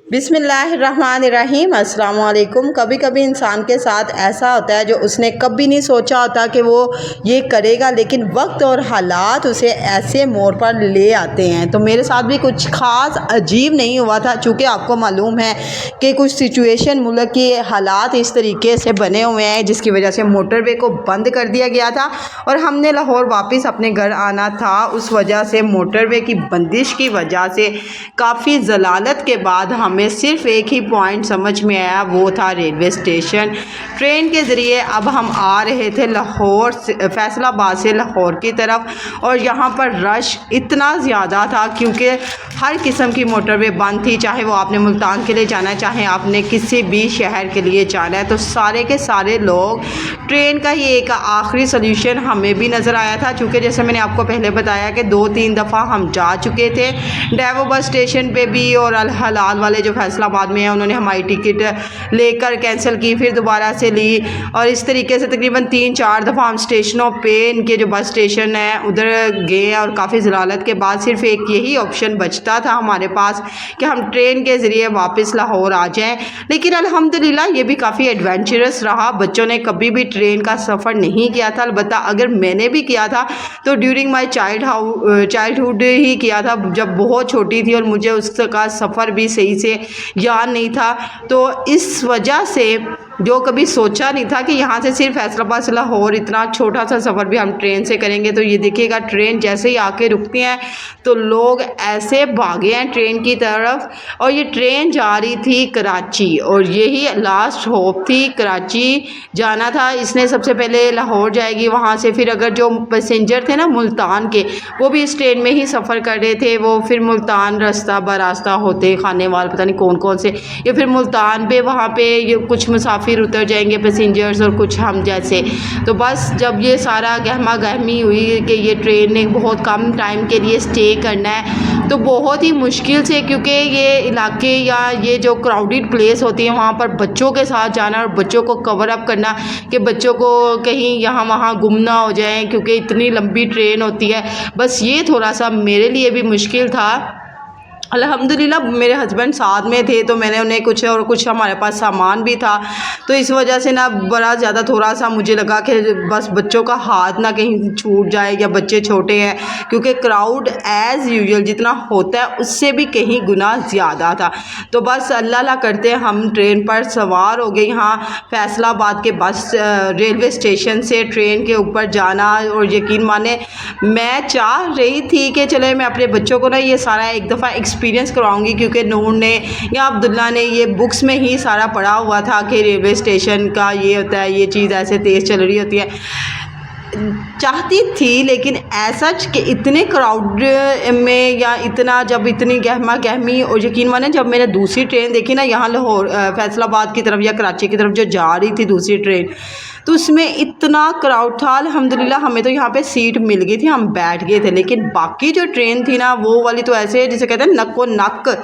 बिस्मिल्लाहिर्रहमानिर्रहीम। अस्सलाम वालेकुम। कभी कभी इंसान के साथ ऐसा होता है जो उसने कभी नहीं सोचा होता कि वो ये करेगा, लेकिन वक्त और हालात उसे ऐसे मोड़ पर ले आते हैं। तो मेरे साथ भी कुछ ख़ास अजीब नहीं हुआ था, चूँकि आपको मालूम है कि कुछ सिचुएशन मुल्क के हालात इस तरीके से बने हुए हैं जिसकी वजह से मोटरवे को बंद कर दिया गया था और हमने लाहौर वापस अपने घर आना था। उस वजह से मोटरवे की बंदिश की वजह से काफ़ी ज़लालत के बाद हमें सिर्फ एक ही पॉइंट समझ में आया, वो था रेलवे स्टेशन। ट्रेन के ज़रिए अब हम आ रहे थे लाहौर से, फैसलाबाद से लाहौर की तरफ, और यहाँ पर रश इतना ज़्यादा था क्योंकि हर किस्म की मोटरवे बंद थी। चाहे वो आपने मुल्तान के लिए जाना है, चाहे आपने किसी भी शहर के लिए जाना है, तो सारे के सारे लोग ट्रेन का ही एक आखिरी सोल्यूशन हमें भी नज़र आया था। चूँकि जैसे मैंने आपको पहले बताया कि 2-3 दफ़ा हम जा चुके थे डेवो बस स्टेशन पे भी, और अल हलाल वाले जो फैसलाबाद में है उन्होंने हमारी टिकट लेकर कैंसिल की, फिर दोबारा से ली, और इस तरीके से तकरीबन 3-4 दफ़ा हम स्टेशनों पे इनके जो बस स्टेशन है उधर गए। और काफ़ी ज़लालत के बाद सिर्फ एक यही ऑप्शन बचता था हमारे पास कि हम ट्रेन के ज़रिए वापस लाहौर आ जाएं। लेकिन अल्हम्दुलिल्लाह ये भी काफ़ी एडवेंचरस रहा। बच्चों ने कभी भी ट्रेन का सफ़र नहीं किया था, अलबत्ता अगर मैंने भी किया था तो ड्यूरिंग माई चाइल्डहुड ही किया था, जब बहुत छोटी थी और मुझे उसका सफ़र भी सही से याद नहीं था। तो इस वजह से जो कभी सोचा नहीं था कि यहाँ से सिर्फ फैसलाबाद से लाहौर इतना छोटा सा सफ़र भी हम ट्रेन से करेंगे। तो ये देखिएगा, ट्रेन जैसे ही आके रुकती हैं तो लोग ऐसे भागे हैं ट्रेन की तरफ, और ये ट्रेन जा रही थी कराची और यही लास्ट होप थी, कराची जाना था इसने। सबसे पहले लाहौर जाएगी, वहाँ से फिर अगर जो पैसेंजर थे ना मुल्तान के, वो भी इस ट्रेन में ही सफ़र कर रहे थे, वो फिर मुल्तान रास्ता बरास्ता होते खाने वाल पता नहीं कौन कौन से, या फिर मुल्तान पे वहाँ पे ये कुछ मुसाफिर उतर जाएंगे पैसेंजर्स और कुछ हम जैसे। तो बस जब ये सारा गहमा गहमी हुई कि ये ट्रेन ने बहुत कम टाइम के लिए स्टे करना है, तो बहुत ही मुश्किल से, क्योंकि ये इलाके या ये जो क्राउडेड प्लेस होती है वहाँ पर बच्चों के साथ जाना और बच्चों को कवर अप करना कि बच्चों को कहीं यहाँ वहाँ गुम ना हो जाएं, क्योंकि इतनी लंबी ट्रेन होती है। बस ये थोड़ा सा मेरे लिए भी मुश्किल था। अल्हम्दुलिल्लाह मेरे हस्बैंड साथ में थे तो मैंने उन्हें कुछ, और कुछ हमारे पास सामान भी था, तो इस वजह से ना बड़ा ज़्यादा थोड़ा सा मुझे लगा कि बस बच्चों का हाथ ना कहीं छूट जाए, या बच्चे छोटे हैं, क्योंकि क्राउड एज़ यूजुअल जितना होता है उससे भी कहीं गुना ज़्यादा था। तो बस अल्लाह ला करते हम ट्रेन पर सवार हो गए। यहाँ फैसलाबाद के बस रेलवे स्टेशन से ट्रेन के ऊपर जाना, और यकीन माने मैं चाह रही थी कि चले मैं अपने बच्चों को ना ये सारा एक दफ़ा एक्सपीरियंस करवाऊंगी, क्योंकि नूर ने या अब्दुल्ला ने ये बुक्स में ही सारा पढ़ा हुआ था कि रेलवे स्टेशन का ये होता है, ये चीज़ ऐसे तेज़ चल रही होती है। चाहती थी, लेकिन ऐसा कि इतने क्राउड में या इतना जब इतनी गहमा गहमी, और यकीन माने जब मैंने दूसरी ट्रेन देखी ना यहाँ लाहौर फैसलाबाद की तरफ या कराची की तरफ जो जा रही थी दूसरी ट्रेन, तो उसमें इतना क्राउड था। अल्हम्दुलिल्लाह हमें तो यहाँ पे सीट मिल गई थी, हम बैठ गए थे, लेकिन बाकी जो ट्रेन थी ना वो वाली तो ऐसे जिसे कहते हैं नक्को नक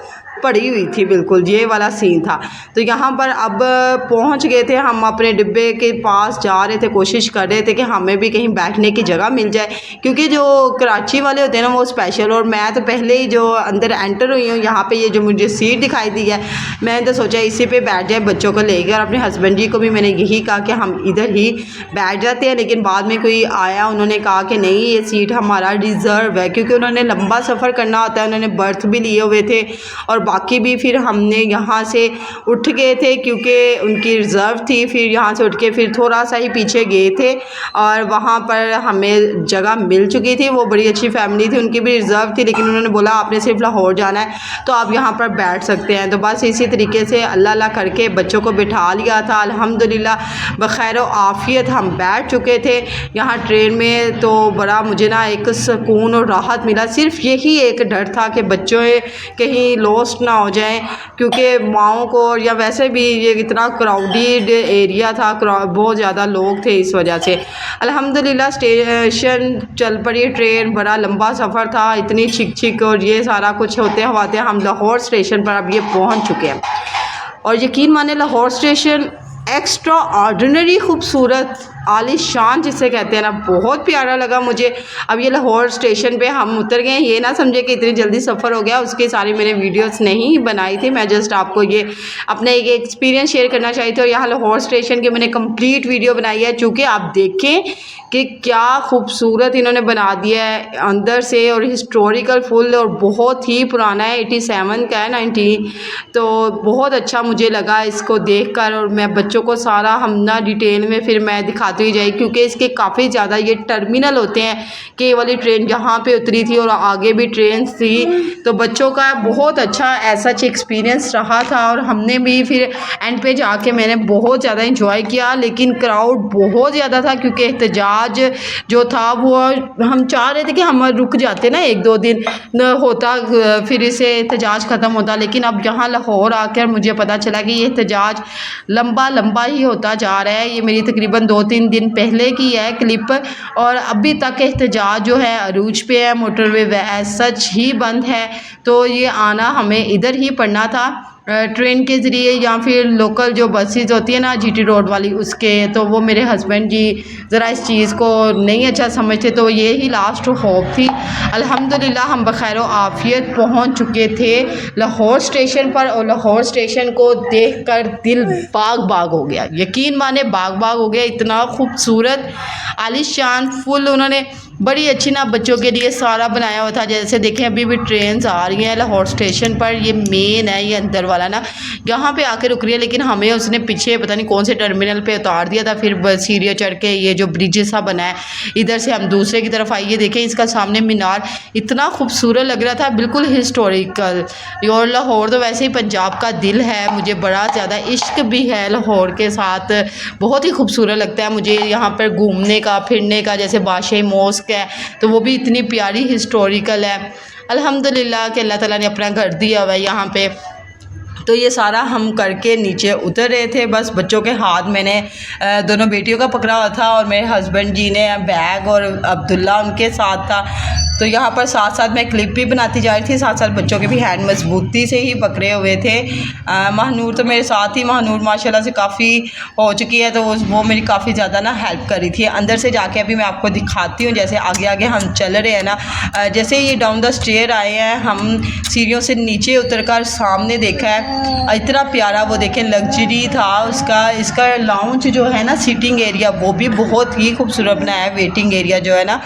पड़ी हुई थी, बिल्कुल ये वाला सीन था। तो यहाँ पर अब पहुँच गए थे हम, अपने डिब्बे के पास जा रहे थे, कोशिश कर रहे थे कि हमें भी कहीं बैठने की जगह मिल जाए, क्योंकि जो कराची वाले होते हैं ना वो स्पेशल, और मैं तो पहले ही जो अंदर एंटर हुई हूँ यहाँ पे ये जो मुझे सीट दिखाई दी है, मैंने तो सोचा इसी पे बैठ जाए बच्चों को लेकर। और अपने हस्बैंड जी को भी मैंने यही कहा कि हम इधर ही बैठ जाते हैं, लेकिन बाद में कोई आया, उन्होंने कहा कि नहीं ये सीट हमारा रिज़र्व है, क्योंकि उन्होंने लंबा सफ़र करना होता है, उन्होंने बर्थ भी लिए हुए थे, और बाकी भी फिर हमने यहाँ से उठ गए थे क्योंकि उनकी रिज़र्व थी। फिर यहाँ से उठ के फिर थोड़ा सा ही पीछे गए थे और वहाँ पर हमें जगह मिल चुकी थी। वो बड़ी अच्छी फैमिली थी, उनकी भी रिज़र्व थी, लेकिन उन्होंने बोला आपने सिर्फ लाहौर जाना है तो आप यहाँ पर बैठ सकते हैं। तो बस इसी तरीके से अल्लाह अल्लाह करके बच्चों को बिठा लिया था। अल्हम्दुलिल्लाह बखैर आफ़ियत हम बैठ चुके थे यहाँ ट्रेन में। तो बड़ा मुझे ना एक सुकून और राहत मिला। सिर्फ यही एक डर था कि बच्चों कहीं लॉस्ट ना हो जाएं, क्योंकि माओं को, या वैसे भी ये इतना क्राउडेड एरिया था, बहुत ज़्यादा लोग थे, इस वजह से। अल्हम्दुलिल्लाह स्टेशन चल पड़ी ट्रेन, बड़ा लंबा सफ़र था, इतनी छिक छिक और ये सारा कुछ होते हवाते हम लाहौर स्टेशन पर अब ये पहुँच चुके हैं। और यकीन माने लाहौर स्टेशन एक्स्ट्रा ऑर्डिनरी खूबसूरत आलीशान जिसे कहते हैं ना, बहुत प्यारा लगा मुझे। अब ये लाहौर स्टेशन पे हम उतर गए। ये ना समझे कि इतनी जल्दी सफ़र हो गया, उसके सारी मैंने वीडियोस नहीं बनाई थी। मैं जस्ट आपको ये अपने एक एक्सपीरियंस शेयर करना चाहती थी। और यहाँ लाहौर स्टेशन की मैंने कंप्लीट वीडियो बनाई है, चूँकि आप देखें कि क्या खूबसूरत इन्होंने बना दिया है अंदर से, और हिस्टोरिकल फुल, और बहुत ही पुराना है, 87 का है, 19। तो बहुत अच्छा मुझे लगा इसको देखकर। और मैं बच्चों को सारा हम ना डिटेल में फिर मैं दिखाती हुई जाएगी, क्योंकि इसके काफ़ी ज़्यादा ये टर्मिनल होते हैं कि ये वाली ट्रेन यहाँ पे उतरी थी और आगे भी ट्रेन थी। तो बच्चों का बहुत अच्छा ऐसा एक्सपीरियंस रहा था। और हमने भी फिर एंड पे जाके मैंने बहुत ज़्यादा इंजॉय किया। लेकिन क्राउड बहुत ज़्यादा था, क्योंकि एहतजाज जो था वो हम चाह रहे थे कि हम रुक जाते ना, 1-2 दिन न होता फिर इसे एहतजाज ख़त्म होता। लेकिन अब यहाँ लाहौर आकर मुझे पता चला कि ये एहतजाज लंबा ही होता जा रहा है। ये मेरी तकरीबन 2-3 दिन पहले की है क्लिप, और अभी तक एहतजाज जो है अरूज पे है, मोटरवे सच ही बंद है। तो ये आना हमें इधर ही पड़ना था ट्रेन के ज़रिए, या फिर लोकल जो बसेस होती है ना GT रोड वाली, उसके। तो वो मेरे हस्बैंड जी ज़रा इस चीज़ को नहीं अच्छा समझते, तो ये ही लास्ट होप थी। अल्हम्दुलिल्लाह हम बखैर आफियत पहुंच चुके थे लाहौर स्टेशन पर। और लाहौर स्टेशन को देखकर दिल बाग बाग हो गया, यकीन माने बाग बाग हो गया। इतना खूबसूरत आलीशान फुल उन्होंने बड़ी अच्छी ना बच्चों के लिए सारा बनाया हुआ था। जैसे देखें अभी भी ट्रेन्स आ रही हैं लाहौर स्टेशन पर। ये मेन है, ये अंदर वाला ना, यहाँ पे आके रुक रही है। लेकिन हमें उसने पीछे पता नहीं कौन से टर्मिनल पे उतार दिया था। फिर सीढ़ियाँ चढ़ के ये जो ब्रिज सा बना है, इधर से हम दूसरे की तरफ आइए। देखें इसका सामने मीनार इतना खूबसूरत लग रहा था, बिल्कुल हिस्टोरिकल। और लाहौर तो वैसे ही पंजाब का दिल है, मुझे बड़ा ज़्यादा इश्क भी है लाहौर के साथ। बहुत ही खूबसूरत लगता है मुझे यहाँ पर घूमने का फिरने का। जैसे बादशाही मॉस्क है, तो वो भी इतनी प्यारी हिस्टोरिकल है। अल्हम्दुलिल्लाह कि अल्लाह ताला ने अपना घर दिया हुआ है यहाँ पे। तो ये सारा हम करके नीचे उतर रहे थे। बस बच्चों के हाथ मैंने दोनों बेटियों का पकड़ा हुआ था, और मेरे हस्बैंड जी ने बैग, और अब्दुल्ला उनके साथ था। तो यहाँ पर साथ साथ मैं क्लिप भी बनाती जा रही थी, साथ साथ बच्चों के भी हैंड मजबूती से ही पकड़े हुए थे। महानूर तो मेरे साथ ही, महानूर माशाल्लाह से काफ़ी हो चुकी है, तो वो मेरी काफ़ी ज़्यादा ना हेल्प कर रही थी। अंदर से जाके अभी मैं आपको दिखाती हूँ। जैसे आगे आगे हम चल रहे हैं ना, जैसे ये डाउन द स्टेयर आए हैं, हम सीढ़ियों से नीचे उतर कर सामने देखा है, इतना प्यारा वो देखें लग्जरी था उसका। इसका लाउंज जो है ना, सीटिंग एरिया, वो भी बहुत ही खूबसूरत बनाया है। वेटिंग एरिया जो है ना,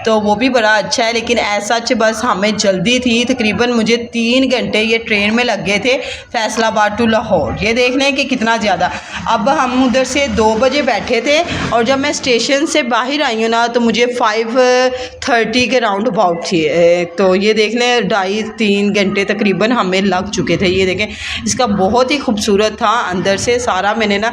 तो वो भी बड़ा अच्छा है। लेकिन ऐसा बस हमें जल्दी थी, तकरीबन मुझे 3 घंटे ये ट्रेन में लग गए थे फैसलाबाद टू लाहौर। ये देख लें कि कितना ज़्यादा। अब हम उधर से 2 बजे बैठे थे, और जब मैं स्टेशन से बाहर आई हूँ ना, तो मुझे 5:30 के राउंड अबाउट थी। तो ये देख लें 2.5-3 घंटे तकरीबन हमें लग चुके थे। ये देखें इसका बहुत ही खूबसूरत था अंदर से सारा। मैंने ना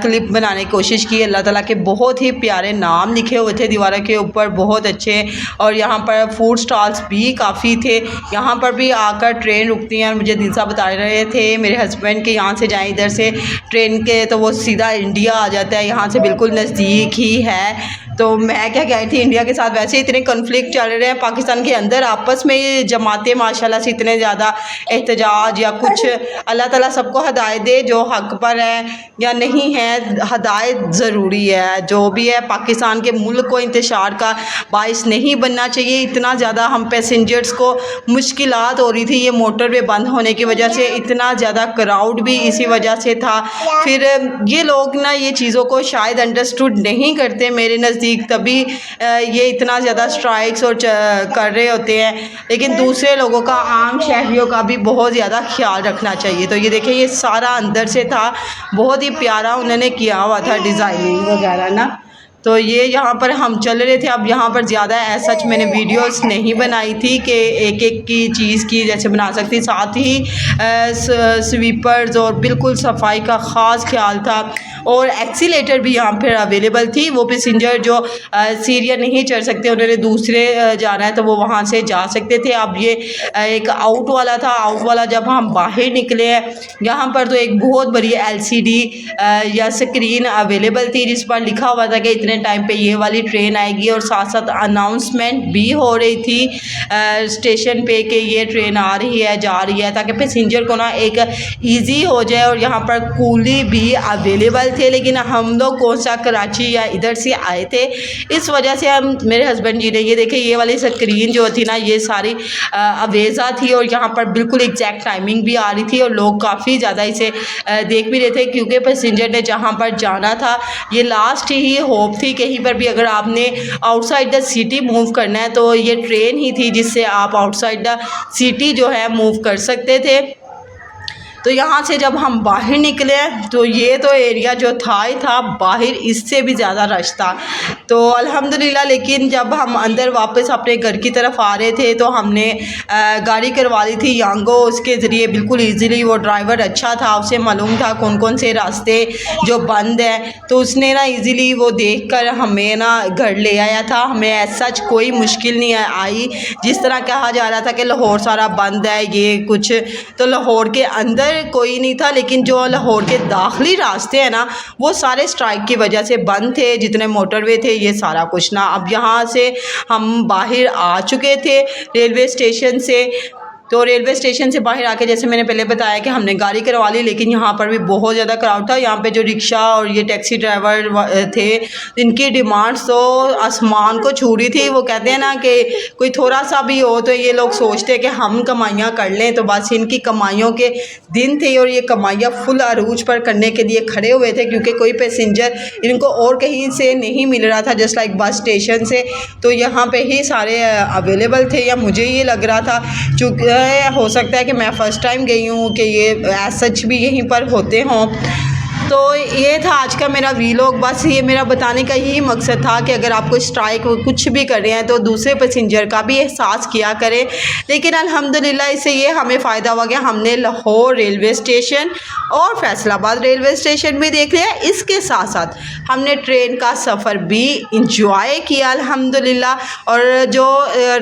क्लिप बनाने की कोशिश की। अल्लाह ताला के बहुत ही प्यारे नाम लिखे हुए थे दीवारों के ऊपर, बहुत अच्छे। और यहाँ पर फूड स्टॉल्स भी काफ़ी थे। यहाँ पर भी आकर ट्रेन रुकती हैं। मुझे दिल साहब बता रहे थे मेरे हस्बैंड के, यहाँ से जाएं इधर से ट्रेन के तो वो सीधा इंडिया आ जाता है, यहाँ से बिल्कुल नज़दीक ही है। तो मैं क्या कह रही थी, इंडिया के साथ वैसे इतने कन्फ्लिक्ट चल रहे हैं पाकिस्तान के अंदर, आपस में ये जमातें माशाल्लाह से इतने ज़्यादा एहतजाज या कुछ। अल्लाह ताला सबको हदायत दे जो हक पर है या नहीं है। हदायत ज़रूरी है, जो भी है पाकिस्तान के मुल्क को इंतशार का बाइस नहीं बनना चाहिए। इतना ज़्यादा हम पैसेंजर्स को मुश्किलात हो रही थी ये मोटरवे बंद होने की वजह से, इतना ज़्यादा क्राउड भी इसी वजह से था। फिर ये लोग ना ये चीज़ों को शायद अंडरस्टूड नहीं करते मेरे नज़दीक, तभी ये इतना ज़्यादा स्ट्राइक्स और कर रहे होते हैं। लेकिन दूसरे लोगों का, आम शहरियों का भी बहुत ज़्यादा ख्याल रखना चाहिए। तो ये देखिए ये सारा अंदर से था, बहुत ही प्यारा उन्होंने किया हुआ था डिज़ाइनिंग वगैरह ना। तो ये यहाँ पर हम चल रहे थे। अब यहाँ पर ज़्यादा ऐसा मैंने वीडियोस नहीं बनाई थी कि एक एक की चीज़ की जैसे बना सकती, साथ ही स्वीपर्स और बिल्कुल सफाई का ख़ास ख्याल था। और एक्सीलेटर भी यहाँ पर अवेलेबल थी। वो पैसेंजर जो सीढ़ियाँ नहीं चढ़ सकते, उन्होंने दूसरे जाना है तो वो वहाँ से जा सकते थे। अब ये एक आउट वाला था। आउट वाला जब हम बाहर निकले हैं, यहाँ पर तो एक बहुत बड़ी LCD या स्क्रीन अवेलेबल थी जिस पर लिखा हुआ था कि इतने इतने टाइम पे ये वाली ट्रेन आएगी, और साथ साथ अनाउंसमेंट भी हो रही थी स्टेशन पे कि ये ट्रेन आ रही है, जा रही है, ताकि पैसेंजर को ना एक ईजी हो जाए। और यहाँ पर कूली भी अवेलेबल थे, लेकिन हम लोग कौन सा कराची या इधर से आए थे, इस वजह से हम मेरे हस्बैंड जी ने ये देखे ये वाली स्क्रीन जो थी ना ये सारी अवेजा थी, और यहाँ पर बिल्कुल एग्जैक्ट टाइमिंग भी आ रही थी, और लोग काफ़ी ज़्यादा इसे देख भी रहे थे, क्योंकि पैसेंजर ने जहाँ पर जाना था ये लास्ट ही होप थी। कहीं पर भी अगर आपने आउटसाइड द सिटी मूव करना है तो ये ट्रेन ही थी जिससे आप आउटसाइड द सिटी जो है मूव कर सकते थे। तो यहाँ से जब हम बाहर निकले तो ये तो एरिया जो था ही था, बाहर इससे भी ज़्यादा रश था। तो अल्हम्दुलिल्लाह, लेकिन जब हम अंदर वापस अपने घर की तरफ आ रहे थे तो हमने गाड़ी करवा ली थी यांगो, उसके ज़रिए बिल्कुल इजीली, वो ड्राइवर अच्छा था, उसे मालूम था कौन कौन से रास्ते जो बंद हैं, तो उसने ना इजीली वो देख कर हमें ना घर ले आया था। हमें ऐसा कोई मुश्किल नहीं आई। जिस तरह कहा जा रहा था कि लाहौर सारा बंद है ये कुछ, तो लाहौर के अंदर कोई नहीं था, लेकिन जो लाहौर के दाखिली रास्ते हैं ना वो सारे स्ट्राइक की वजह से बंद थे, जितने मोटरवे थे ये सारा कुछ ना। अब यहाँ से हम बाहर आ चुके थे रेलवे स्टेशन से। तो रेलवे स्टेशन से बाहर आके जैसे मैंने पहले बताया कि हमने गाड़ी करवा ली, लेकिन यहाँ पर भी बहुत ज़्यादा क्राउड था। यहाँ पे जो रिक्शा और ये टैक्सी ड्राइवर थे इनकी डिमांड्स तो आसमान को छू रही थी। वो कहते हैं ना कि कोई थोड़ा सा भी हो तो ये लोग सोचते कि हम कमाइयाँ कर लें, तो बस इनकी कमाइयों के दिन थे और ये कमाइयाँ फुल अरूज पर करने के लिए खड़े हुए थे, क्योंकि कोई पैसेंजर इनको और कहीं से नहीं मिल रहा था जस्ट लाइक बस स्टेशन से। तो यहाँ पे ही सारे अवेलेबल थे, या मुझे ये लग रहा था, चूँकि हो सकता है कि मैं फ़र्स्ट टाइम गई हूँ कि ये एज सच भी यहीं पर होते हों। तो ये था आज का मेरा वीलॉग। बस ये मेरा बताने का यही मकसद था कि अगर आप कोई स्ट्राइक कुछ भी कर रहे हैं तो दूसरे पैसेंजर का भी एहसास किया करें। लेकिन अल्हम्दुलिल्लाह इससे ये हमें फ़ायदा हुआ कि हमने लाहौर रेलवे स्टेशन और फैसलाबाद रेलवे स्टेशन भी देख लिया। इसके साथ साथ हमने ट्रेन का सफ़र भी इंजॉय किया अल्हम्दुलिल्लाह। और जो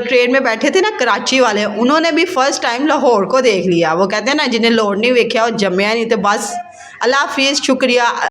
ट्रेन में बैठे थे ना कराची वाले, उन्होंने भी फ़र्स्ट टाइम लाहौर को देख लिया। वो कहते हैं ना जिन्हें लाहौर नहीं देखा और जमया नहीं। तो बस अल्लाह हाफिज़, शुक्रिया।